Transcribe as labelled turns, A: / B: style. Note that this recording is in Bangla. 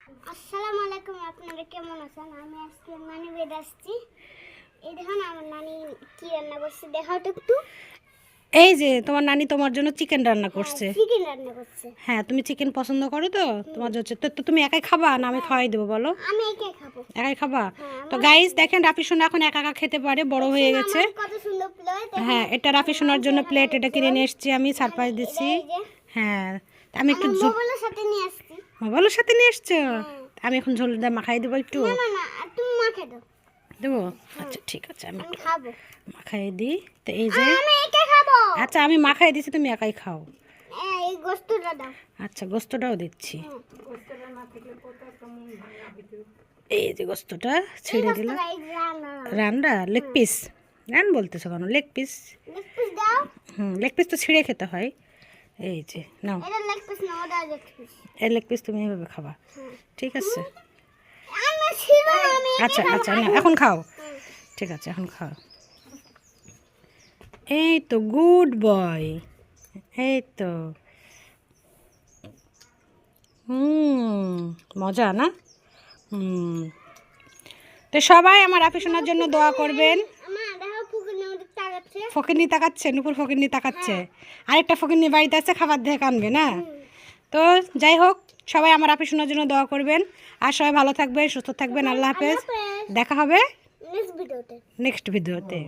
A: আসসালামু আলাইকুম, আপনারা কেমন আছেন? আমি আজকে নানি বেদ আসছি। এই দেখুন আমার নানি কি রান্না করছে, দেখাও তো একটু।
B: এই যে তোমার নানি তোমার জন্য চিকেন রান্না করছে।
A: চিকেন রান্না করছে।
B: হ্যাঁ, তুমি চিকেন পছন্দ করো তো তোমার হচ্ছে তো তুমি একাই খাবা না আমি খাওয়াই দেবো বলো?
A: আমি একাই খাবো।
B: একাই খাবা? তো গাইস দেখেন রাফি সোনা এখন একা একা খেতে পারে, বড় হয়ে গেছে।
A: কত সুন্দর প্লেট।
B: হ্যাঁ, এটা রাফি সোনার জন্য প্লেট, এটা কিনে নিয়ে এসেছি আমি, সারপ্রাইজ দিচ্ছি। হ্যাঁ, আমি একটু
A: মোবাইলের সাথে নিয়ে আসছি।
B: মোবাইলের সাথে নিয়ে এসছো? আমি এখন ঝোল দিয়ে মাখাই দেবো একটু।
A: না না না, তুমি মাখে দাও।
B: দেবো? আচ্ছা ঠিক আছে, আমি
A: আমি
B: একটু
A: খাবো।
B: মাখাই দিই। তো এই যে
A: আমি একাই খাবো।
B: আচ্ছা আমি মাখাই দিচ্ছি, তুমি একাই খাও।
A: এই গোশতটা দাও।
B: আচ্ছা গোস্তটাও দিচ্ছি। এই যে গোস্তটা ছেড়ে দিলাম। রান্না লেগ পিস রান বলতেছো কেন? Leg piece.
A: দাও।
B: লেগ পিস তো ছিঁড়ে খেতে হয়। এই যে নাও,
A: এটা লেগ পিস না, ওটা লেগ পিস।
B: এই লেগ পিস তুমি এভাবে খাবা, ঠিক আছে?
A: আমি ছিল আমি
B: আচ্ছা আচ্ছা না এখন খাও, ঠিক আছে এখন খাও। এই তো গুড বয়, এই তো। মজা না? তো সবাই আমার রাফি সোনার জন্য দোয়া করবেন। ফকিরনি তাকাচ্ছে, নুপুর ফকিরনি তাকাচ্ছে। আরেকটা ফকিরনি বাড়িতে আছে, খাবার দিয়ে কানবে না। তো যাই হোক, সবাই আমার রাফি সোনার জন্য দোয়া করবেন। আর সবাই ভালো থাকবেন, সুস্থ থাকবেন। আল্লাহ হাফেজ, দেখা হবে
A: নেক্সট ভিডিওতে।
B: নেক্সট ভিডিওতে।